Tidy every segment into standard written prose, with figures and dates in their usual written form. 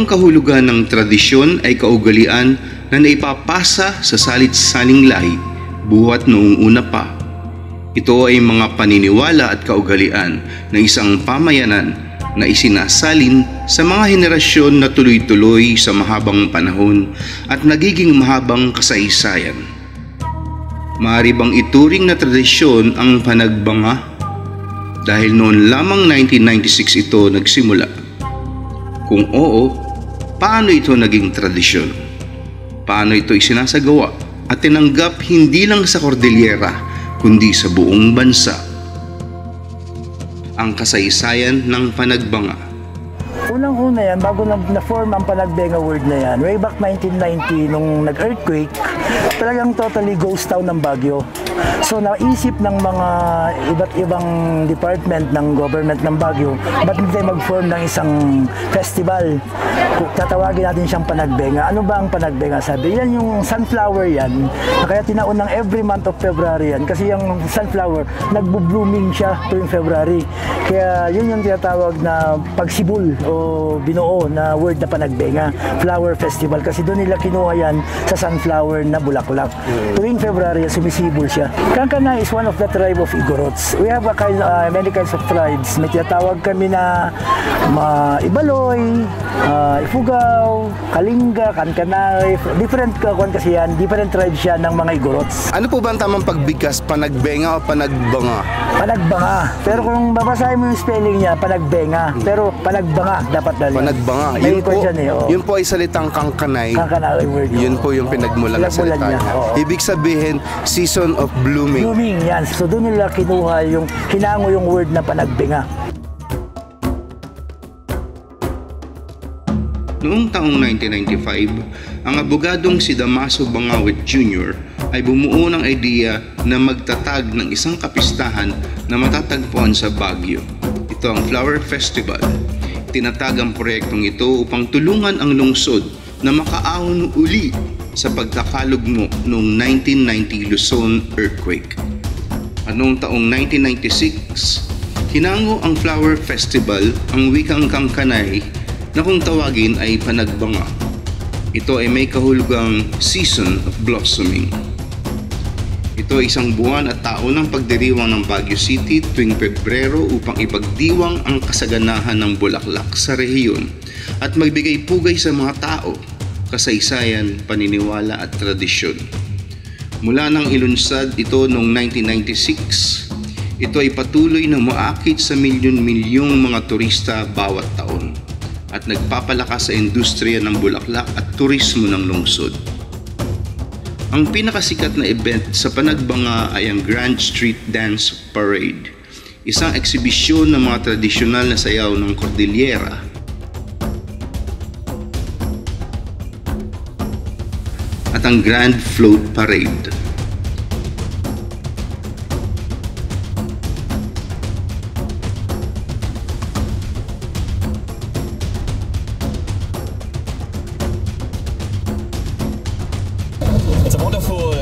Ang kahulugan ng tradisyon ay kaugalian na naipapasa sa salit-saling lahi buhat noong una pa. Ito ay mga paniniwala at kaugalian ng isang pamayanan na isinasalin sa mga henerasyon na tuloy-tuloy sa mahabang panahon at nagiging mahabang kasaysayan. Maaari bang ituring na tradisyon ang panagbanga? Dahil noon lamang 1996 ito nagsimula. Kung oo, paano ito naging tradisyon? Paano ito isinasagawa at tinanggap hindi lang sa Cordillera kundi sa buong bansa? Ang kasaysayan ng panagbanga. Unang-una yan, bago na-form ang panagbenga word na yan, way back 1990, nung nag-earthquake, talagang totally ghost town ng Baguio. So naisip ng mga iba't ibang department ng government ng Baguio, ba't hindi tayo mag-form ng isang festival? Tatawagin natin siyang panagbenga. Ano ba ang panagbenga? Sabi, yan yung sunflower yan. Kaya tinaon ng every month of February yan. Kasi yung sunflower, nagbo-blooming siya tuwing February. Kaya yun yung tinatawag na pagsibol o binuo na word na panagbenga. Flower Festival. Kasi doon nila kinuha yan sa sunflower na bulaklak. Tuwing February, sumisibol siya. Kankana is one of the tribe of Igorots. We have many kinds of tribes. May tinatawag kami na Ibaloy, Ifugao, Kalinga, Kankanay, different kasi yan, different tribes yan ng mga Igorots. Ano po ba ang tamang pagbigkas? Panagbenga o panagbanga? Panagbanga. Pero kung babasahin mo yung spelling niya, panagbenga. Pero panagbanga dapat dali. Panagbanga. Yun po ay salitang Kangkanay. Kangkanay word. Yun po yung pinagmulan na salita niya. Ibig sabihin, season of blooming. Blooming, yan. So doon nila kinuha yung, hinango yung word na panagbenga. Noong taong 1995, ang abogadong si Damaso Bangawit Jr. ay bumuo ng idea na magtatag ng isang kapistahan na matatagpuan sa Baguio. Ito ang Flower Festival. Tinatag ang proyektong ito upang tulungan ang lungsod na makaahon uli sa pagkakalugmo noong 1990 Luzon earthquake. At noong taong 1996, hinango ang Flower Festival ang wikang Kangkanay na kung tawagin ay panagbanga. Ito ay may kahulugang season of blossoming. Ito ay isang buwan at taon ng pagdiriwang ng Baguio City tuwing Pebrero upang ipagdiwang ang kasaganahan ng bulaklak sa rehiyon at magbigay pugay sa mga tao, kasaysayan, paniniwala at tradisyon. Mula nang ilunsad ito noong 1996, ito ay patuloy na umaakit sa milyon-milyong mga turista bawat taon at nagpapalakas sa industriya ng bulaklak at turismo ng lungsod. Ang pinakasikat na event sa panagbanga ay ang Grand Street Dance Parade, isang eksibisyon ng mga tradisyonal na sayaw ng Cordillera. At ang Grand Float Parade. It's a wonderful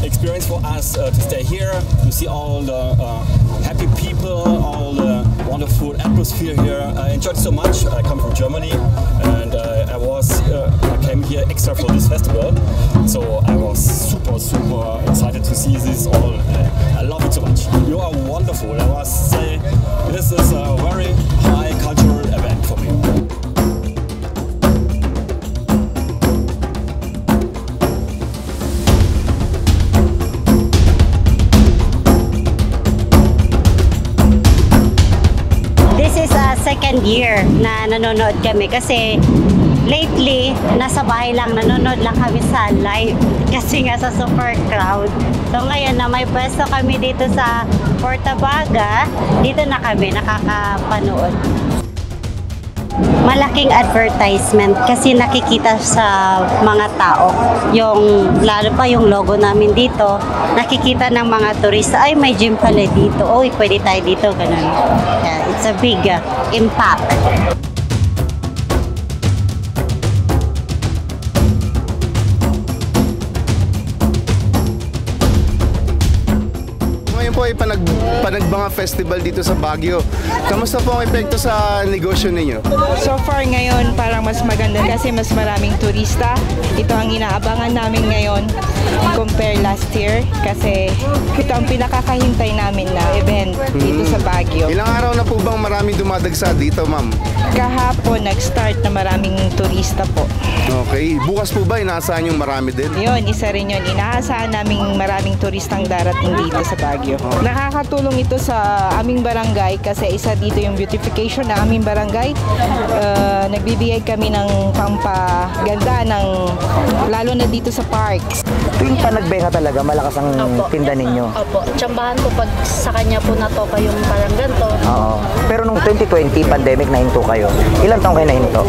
experience for us to stay here, to see all the happy people, all the wonderful atmosphere here. I enjoyed so much. I come from Germany and I came here extra for this festival. So I was super excited to see this all. I love it so much. You are wonderful. I must say this is a very high cultural event for me. Second year na nanonood kami kasi lately nasa bahay lang, nanonood lang kami sa live kasi nga sa super crowd. So ngayon na may pwesto kami dito sa Portabaga, dito na kami nakakapanood. Malaking advertisement kasi nakikita sa mga tao, yung lalo pa yung logo namin dito, nakikita ng mga turista, ay may gym pala dito, oy pwede tayo dito, ganun. Yeah, it's a big impact. Ngayon po ay Panagbanga Festival dito sa Baguio. Kamusta po ang epekto sa negosyo ninyo? So far ngayon parang mas maganda kasi mas maraming turista. Ito ang inaabangan namin ngayon compare last year kasi ito ang pinakakahintay namin na event dito sa Baguio. Ilang araw na po bang maraming dumadagsa dito, ma'am? Kahapon nag-start na maraming turista po. Okay. Bukas po ba inaasahan yung marami din? Yun, isa rin yun. Inaasahan naming maraming turistang darating dito sa Baguio. Nakakatulong ito sa aming barangay kasi isa dito yung beautification na aming barangay. Nagbibigay kami ng pampaganda lalo na dito sa parks. Tuwing Panagbenga talaga, malakas ang tinda ninyo. Opo, tsambahan ko pag sa kanya po natoka yung parang ganito. Oo. Pero nung 2020, pandemic, nahinto kayo. Ilang taong kayo nahinto?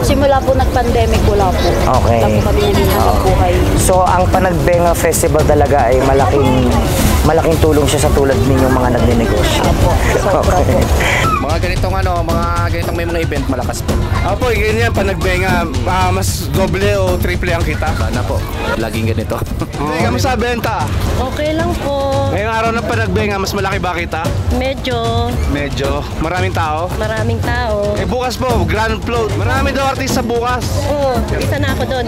Simula po nag-pandemic, wala po. Okay. Wala po kami hinihanap buhay. So, ang Panagbenga Festival talaga ay malaking tulong siya sa tulad ninyong mga nagninegosyo. Okay. Mga ganitong may mga event malakas po. Apo, ganyan, Panagbenga, mas doble o triple ang kita. Sana po, laging ganito. Kamusta benta? Okay lang po. Ngayong araw ng Panagbenga, mas malaki ba kita? Medyo Medyo. Maraming tao? maraming tao. Bukas po, grand float. Marami daw artista bukas. Oo, isa na ako doon.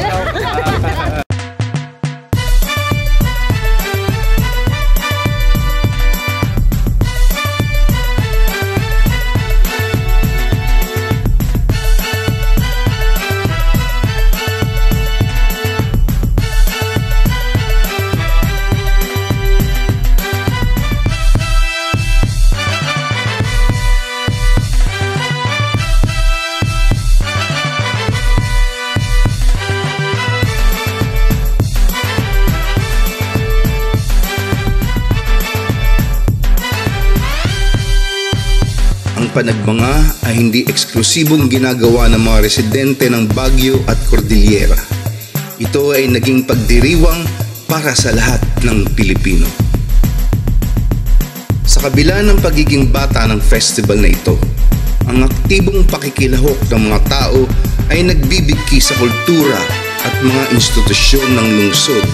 Ang Panagbanga ay hindi eksklusibong ginagawa ng mga residente ng Baguio at Cordillera. Ito ay naging pagdiriwang para sa lahat ng Pilipino. Sa kabila ng pagiging bata ng festival na ito, ang aktibong pakikilahok ng mga tao ay nagbibigki sa kultura at mga institusyon ng lungsod.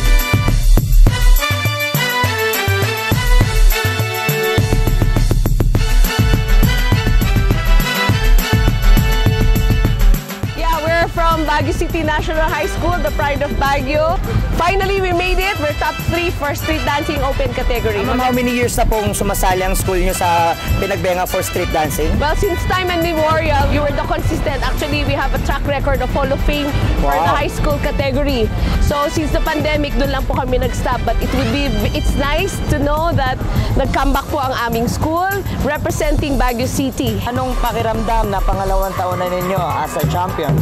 From Baguio City National High School, the pride of Baguio. Finally, we made it. We're top 3 for street dancing open category. How many years na pong sumasali ang school nyo sa Pinagbenga for street dancing? Well, since time immemorial, you were the consistent. Actually, we have a track record of Hall of Fame for the high school category. So, since the pandemic, doon lang po kami nag-stop. But it's nice to know that nag-comeback po ang aming school representing Baguio City. Anong pakiramdam na pangalawang taon na ninyo as a champion?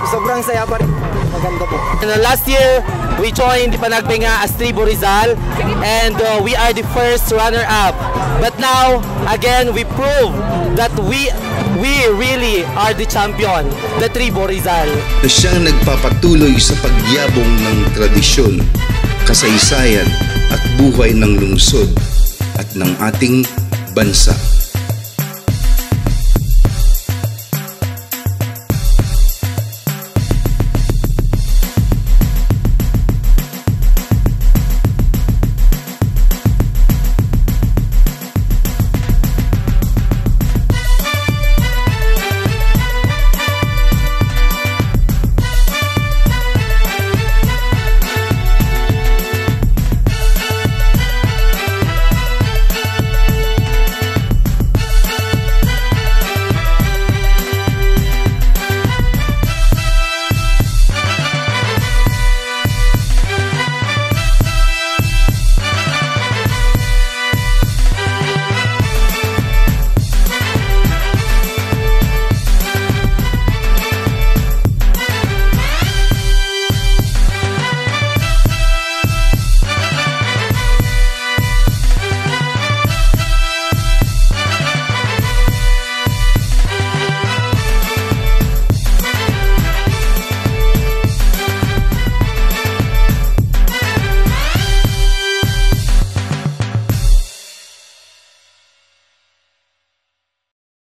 Sobrang saya pa rin. Maganda po. Last year, we joined the Panagbenga as Tribo Rizal and we are the first runner-up. But now, again, we prove that we really are the champion, the Tribo Rizal. Na siyang nagpapatuloy sa pagyabong ng tradisyon, kasaysayan at buhay ng lungsod at ng ating bansa.